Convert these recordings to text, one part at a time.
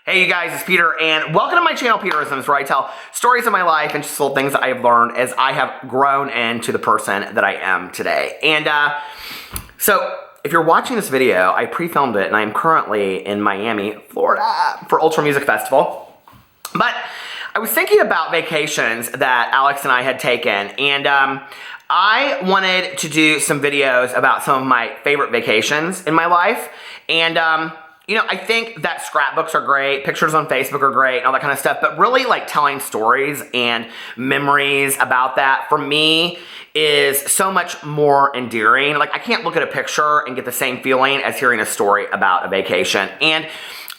Hey you guys, it's Peter, and welcome to my channel, Peterisms, where I tell stories of my life and just little things that I have learned as I have grown into the person that I am today. And so, if you're watching this video, I pre-filmed it, and I am currently in Miami, Florida, for Ultra Music Festival. But I was thinking about vacations that Alex and I had taken, and I wanted to do some videos about some of my favorite vacations in my life, and you know, I think that scrapbooks are great, pictures on Facebook are great, and all that kind of stuff, but really like telling stories and memories about that, for me, is so much more endearing. Like, I can't look at a picture and get the same feeling as hearing a story about a vacation. And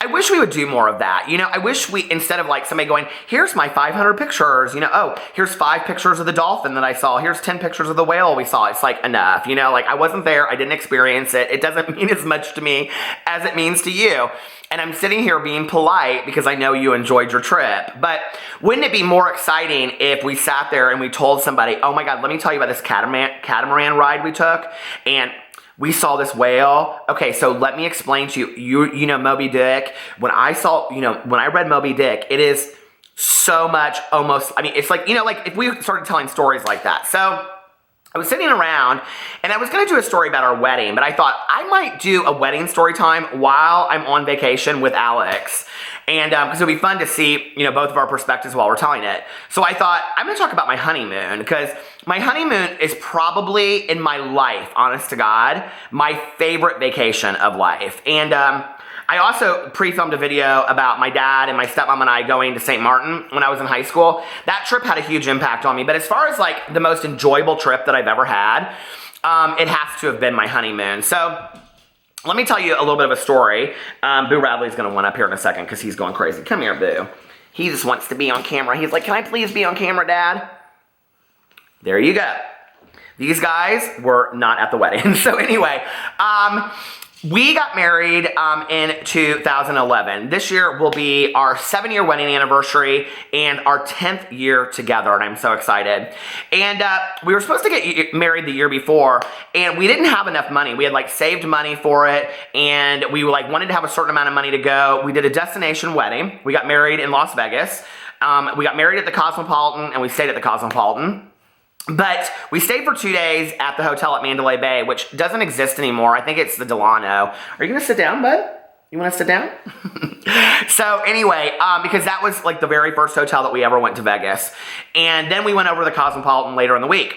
I wish we would do more of that. You know, I wish we, instead of like somebody going, here's my 500 pictures, you know, oh, here's 5 pictures of the dolphin that I saw, here's 10 pictures of the whale we saw. It's like, enough, you know, like I wasn't there, I didn't experience it. It doesn't mean as much to me as it means to you. And I'm sitting here being polite because I know you enjoyed your trip. But wouldn't it be more exciting if we sat there and we told somebody, oh my God, let me tell you about this catamaran ride we took, and we saw this whale. Okay, so let me explain to you. You know Moby Dick. When I read Moby Dick, it is so much almost, I mean, it's like, you know, like if we started telling stories like that. So I was sitting around and I was going to do a story about our wedding, but I thought I might do a wedding story time while I'm on vacation with Alex. And because it would be fun to see, you know, both of our perspectives while we're telling it. So I thought, I'm going to talk about my honeymoon, because my honeymoon is probably, in my life, honest to God, my favorite vacation of life. And I also pre-filmed a video about my dad and my stepmom and I going to St. Martin when I was in high school. That trip had a huge impact on me. But as far as like the most enjoyable trip that I've ever had, it has to have been my honeymoon. So let me tell you a little bit of a story. Boo Radley's going to one up here in a second because he's going crazy. Come here, Boo. He just wants to be on camera. He's like, can I please be on camera, Dad? There you go. These guys were not at the wedding. So anyway, we got married in 2011. This year will be our 7-year wedding anniversary and our 10th year together, and I'm so excited. And we were supposed to get married the year before, and we didn't have enough money. We had like saved money for it, and we like wanted to have a certain amount of money to go. We did a destination wedding. We got married in Las Vegas. We got married at the Cosmopolitan, and we stayed at the Cosmopolitan. But we stayed for 2 days at the hotel at Mandalay Bay, which doesn't exist anymore. I think it's the Delano. Are you going to sit down, bud? You want to sit down? So anyway, because that was like the very first hotel that we ever went to Vegas. And then we went over to the Cosmopolitan later in the week.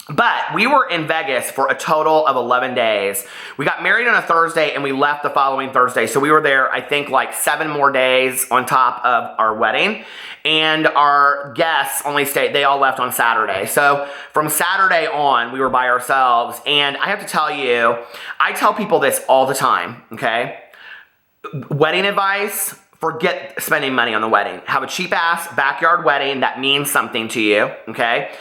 But we were in Vegas for a total of 11 days. We got married on a Thursday and we left the following Thursday. So we were there, I think, like 7 more days on top of our wedding. And our guests only stayed, they all left on Saturday. So from Saturday on, we were by ourselves. And I have to tell you, I tell people this all the time, okay? Wedding advice, forget spending money on the wedding. Have a cheap-ass backyard wedding that means something to you, okay?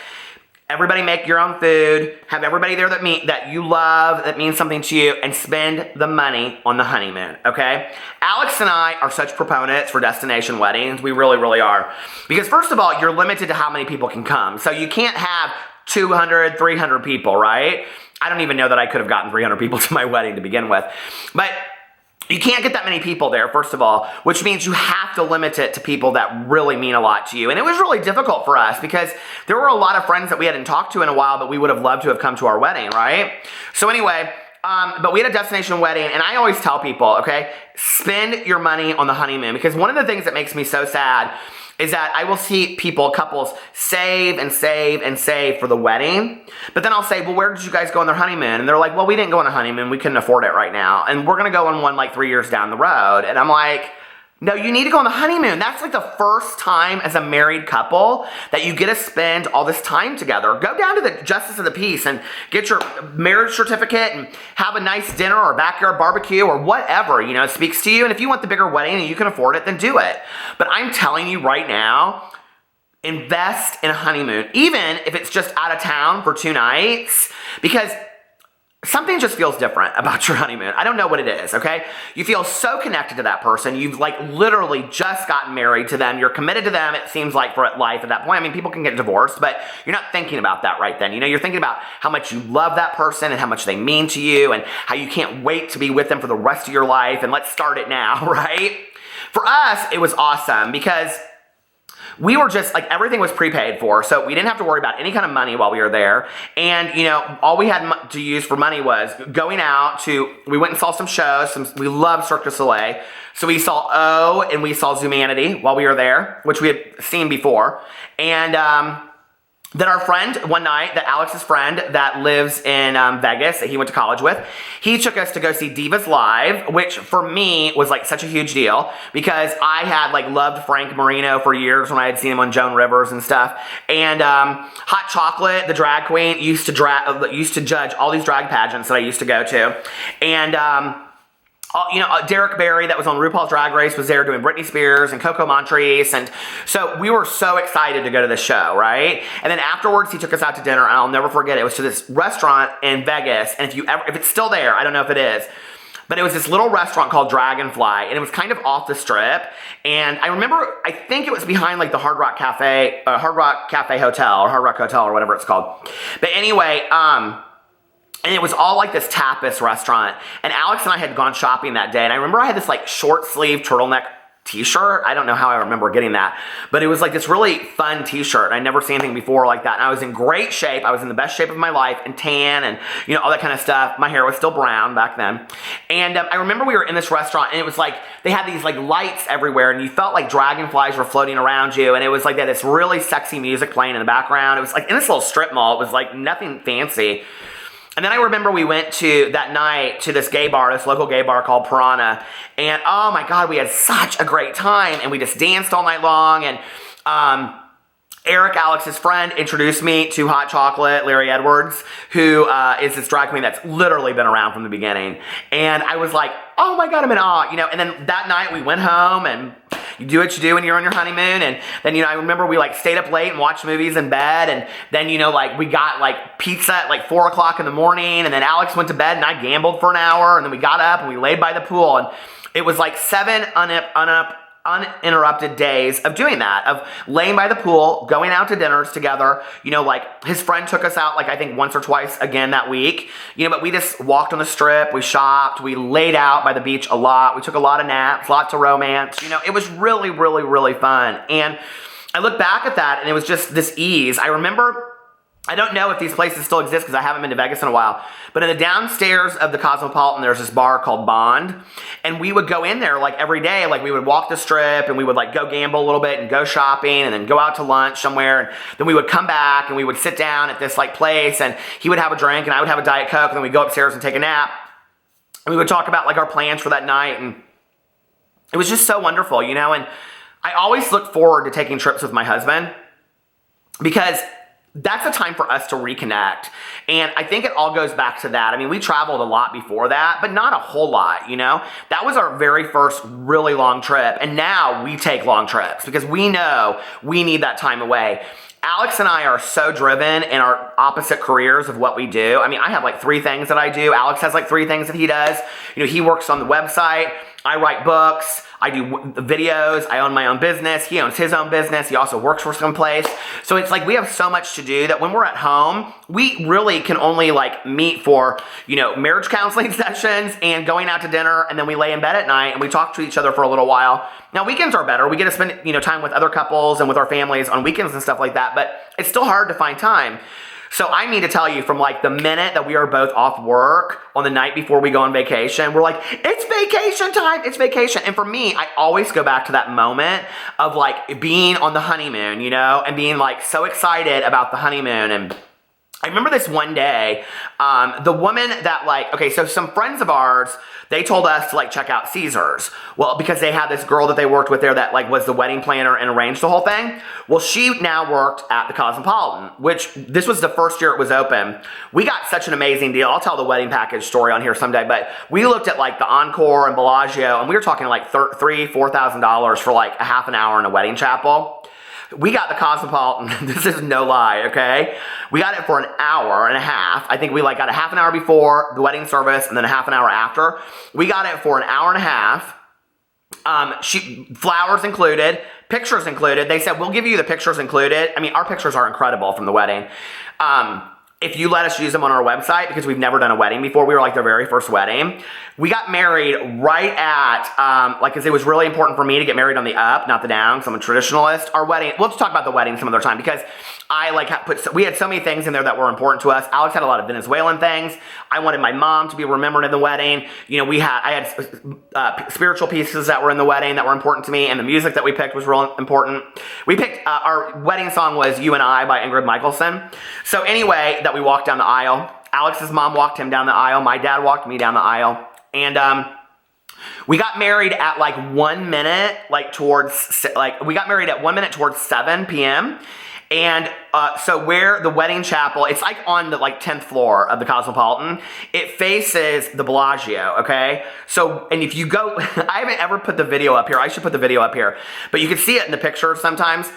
Everybody make your own food, have everybody there that you love, that means something to you, and spend the money on the honeymoon, okay? Alex and I are such proponents for destination weddings. We really, really are. Because first of all, you're limited to how many people can come. So you can't have 200, 300 people, right? I don't even know that I could have gotten 300 people to my wedding to begin with. But you can't get that many people there, first of all, which means you have to limit it to people that really mean a lot to you. And it was really difficult for us because there were a lot of friends that we hadn't talked to in a while, but we would have loved to have come to our wedding, right? So anyway, but we had a destination wedding, and I always tell people, okay, spend your money on the honeymoon, because one of the things that makes me so sad is that I will see people, couples, save and save and save for the wedding. But then I'll say, well, where did you guys go on their honeymoon? And they're like, well, we didn't go on a honeymoon. We couldn't afford it right now. And we're going to go on one like 3 years down the road. And I'm like, no, you need to go on the honeymoon. That's like the first time as a married couple that you get to spend all this time together. Go down to the Justice of the Peace and get your marriage certificate and have a nice dinner or backyard barbecue or whatever, you know, speaks to you. And if you want the bigger wedding and you can afford it, then do it. But I'm telling you right now, invest in a honeymoon, even if it's just out of town for 2 nights, because something just feels different about your honeymoon. I don't know what it is, okay? You feel so connected to that person. You've like literally just gotten married to them. You're committed to them, it seems like, for life at that point. I mean, people can get divorced, but you're not thinking about that right then. You know, you're thinking about how much you love that person and how much they mean to you and how you can't wait to be with them for the rest of your life, and let's start it now, right? For us, it was awesome because we were just like, everything was prepaid for, so we didn't have to worry about any kind of money while we were there. And, you know, all we had to use for money was going out to, we went and saw some shows. We loved Cirque du Soleil. So we saw O and we saw Zumanity while we were there, which we had seen before. And then our friend, one night, that Alex's friend that lives in Vegas, that he went to college with, he took us to go see Divas Live, which for me was like such a huge deal because I had like loved Frank Marino for years when I had seen him on Joan Rivers and stuff. And Hot Chocolate, the drag queen, used to judge all these drag pageants that I used to go to. And you know, Derek Barry, that was on RuPaul's Drag Race, was there doing Britney Spears and Coco Montrese, and so we were so excited to go to the show, right? And then afterwards, he took us out to dinner, and I'll never forget it. It was to this restaurant in Vegas, and if it's still there, I don't know if it is, but it was this little restaurant called Dragonfly, and it was kind of off the strip. And I remember, I think it was behind like the Hard Rock Cafe Hotel, or Hard Rock Hotel, or whatever it's called. But anyway, and it was all like this tapas restaurant. And Alex and I had gone shopping that day. And I remember I had this like short sleeve turtleneck t-shirt. I don't know how I remember getting that. But it was like this really fun t-shirt. I'd never seen anything before like that. And I was in great shape. I was in the best shape of my life, and tan and, you know, all that kind of stuff. My hair was still brown back then. And I remember we were in this restaurant, and it was like, they had these like lights everywhere, and you felt like dragonflies were floating around you. And it was like they had this really sexy music playing in the background. It was like in this little strip mall. It was like nothing fancy. And then I remember we went to, that night, to this gay bar, this local gay bar called Piranha. And oh my God, we had such a great time. And we just danced all night long. And Eric, Alex's friend, introduced me to Hot Chocolate, Larry Edwards, who is this drag queen that's literally been around from the beginning. And I was like, oh my God, I'm in awe, you know. And then that night we went home, and you do what you do when you're on your honeymoon. And then, you know, I remember we like stayed up late and watched movies in bed. And then, you know, like we got like pizza at like 4 o'clock in the morning. And then Alex went to bed and I gambled for an hour. And then we got up and we laid by the pool. And it was like 7 uninterrupted days of doing that, of laying by the pool, going out to dinners together. You know, like his friend took us out like I think once or twice again that week, you know, but we just walked on the strip, we shopped, we laid out by the beach a lot, we took a lot of naps, lots of romance. You know, it was really, really, really fun. And I look back at that and it was just this ease. I remember, I don't know if these places still exist because I haven't been to Vegas in a while, but in the downstairs of the Cosmopolitan, there's this bar called Monn, and we would go in there like every day. Like we would walk the strip and we would like go gamble a little bit and go shopping and then go out to lunch somewhere. And then we would come back and we would sit down at this like place, and he would have a drink and I would have a Diet Coke, and then we'd go upstairs and take a nap. And we would talk about like our plans for that night, and it was just so wonderful, you know. And I always look forward to taking trips with my husband because that's a time for us to reconnect. And I think it all goes back to that. I mean, we traveled a lot before that, but not a whole lot, you know? That was our very first really long trip. And now we take long trips because we know we need that time away. Alex and I are so driven in our opposite careers of what we do. I mean, I have like 3 things that I do. Alex has like 3 things that he does. You know, he works on the website. I write books. I do videos. I own my own business. He owns his own business. He also works for some place. So it's like we have so much to do that when we're at home, we really can only like meet for, you know, marriage counseling sessions and going out to dinner, and then we lay in bed at night and we talk to each other for a little while. Now, weekends are better. We get to spend, you know, time with other couples and with our families on weekends and stuff like that, but it's still hard to find time. So I mean to tell you, from like the minute that we are both off work on the night before we go on vacation, we're like, it's vacation time, it's vacation. And for me, I always go back to that moment of like being on the honeymoon, you know, and being like so excited about the honeymoon. And I remember this one day, the woman that like, okay, so some friends of ours, they told us to like check out Caesars. Well, because they had this girl that they worked with there that like was the wedding planner and arranged the whole thing. Well, she now worked at the Cosmopolitan, which this was the first year it was open. We got such an amazing deal. I'll tell the wedding package story on here someday, but we looked at like the Encore and Bellagio, and we were talking like $3,000-$4,000 for like a half an hour in a wedding chapel. We got the Cosmopolitan, this is no lie, okay? We got it for an hour and a half. I think we like got a half an hour before the wedding service and then a half an hour after. We got it for an hour and a half. Flowers included, pictures included. They said, we'll give you the pictures included. I mean, our pictures are incredible from the wedding. if you let us use them on our website, because we've never done a wedding before. We were like their very first wedding. We got married right at, because it was really important for me to get married on the up, not the down, because I'm a traditionalist. Our wedding, we'll talk about the wedding some other time, because I we had so many things in there that were important to us. Alex had a lot of Venezuelan things. I wanted my mom to be remembered in the wedding. You know, I had spiritual pieces that were in the wedding that were important to me, and the music that we picked was real important. We picked, our wedding song was You and I by Ingrid Michaelson. So anyway, that we walked down the aisle. Alex's mom walked him down the aisle. My dad walked me down the aisle. And we got married at like 1 minute, we got married at 1 minute towards 7 p.m. And so where the wedding chapel, it's like on the 10th floor of the Cosmopolitan. It faces the Bellagio, okay? So, and if you go, I haven't ever put the video up here. I should put the video up here. But you can see it in the picture sometimes.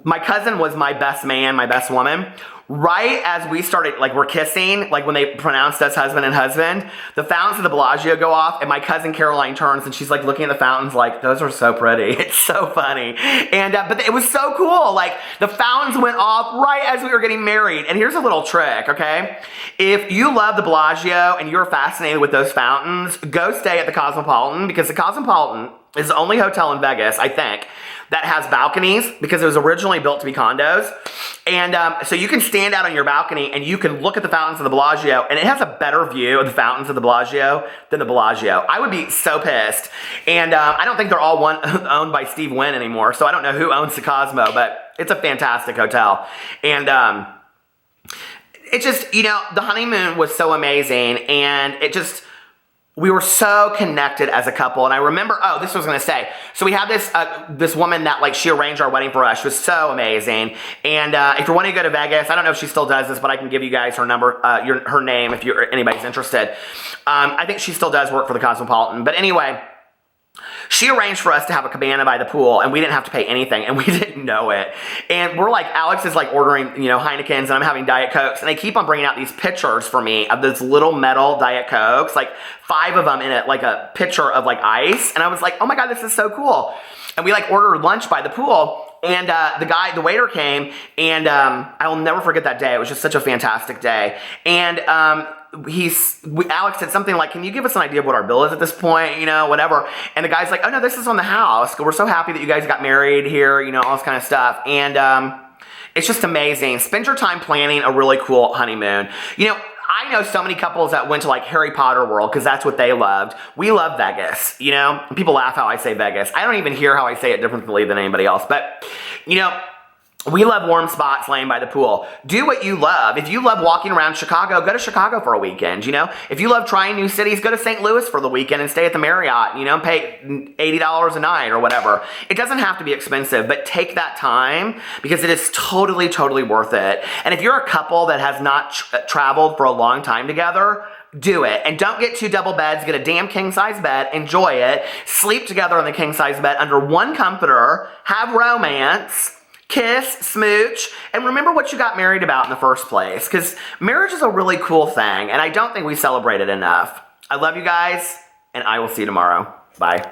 My cousin was my best man, my best woman. Right as we started, we're kissing, when they pronounced us husband and husband, the fountains of the Bellagio go off, and my cousin Caroline turns, and she's looking at the fountains those are so pretty. It's so funny. And, but it was so cool. The fountains went off right as we were getting married. And here's a little trick, okay? If you love the Bellagio and you're fascinated with those fountains, go stay at the Cosmopolitan, because the Cosmopolitan is the only hotel in Vegas, I think, that has balconies, because it was originally built to be condos. And so you can stand out on your balcony and you can look at the fountains of the Bellagio, and it has a better view of the fountains of the Bellagio than the Bellagio. I would be so pissed. And I don't think they're all owned by Steve Wynn anymore, so I don't know who owns the Cosmo, but it's a fantastic hotel. And it just, the honeymoon was so amazing, and it just, we were so connected as a couple. And I remember, this was going to say, so we had this woman that she arranged our wedding for us. She was so amazing. And if you're wanting to go to Vegas, I don't know if she still does this, but I can give you guys her number, her name if anybody's interested. I think she still does work for the Cosmopolitan. But anyway, she arranged for us to have a cabana by the pool, and we didn't have to pay anything, and we didn't know it. And we're Alex is ordering, Heinekens, and I'm having Diet Cokes, and they keep on bringing out these pitchers for me of those little metal Diet Cokes, 5 of them in it, a pitcher of ice. And I was oh my God, this is so cool. And we ordered lunch by the pool, and the waiter came, and I will never forget that day. It was just such a fantastic day. And Alex said something can you give us an idea of what our bill is at this point, whatever. And the guy's oh no, this is on the house. We're so happy that you guys got married here, all this kind of stuff. And it's just amazing. Spend your time planning a really cool honeymoon. I know so many couples that went to Harry Potter World because that's what they loved. We love Vegas, People laugh how I say Vegas. I don't even hear how I say it differently than anybody else. But, we love warm spots laying by the pool. Do what you love. If you love walking around Chicago, go to Chicago for a weekend, If you love trying new cities, go to St. Louis for the weekend and stay at the Marriott, pay $80 a night or whatever. It doesn't have to be expensive, but take that time because it is totally, totally worth it. And if you're a couple that has not traveled for a long time together, do it. And don't get 2 double beds. Get a damn king-size bed. Enjoy it. Sleep together on the king-size bed under one comforter. Have romance. Kiss, smooch, and remember what you got married about in the first place, because marriage is a really cool thing, and I don't think we celebrate it enough. I love you guys, and I will see you tomorrow. Bye.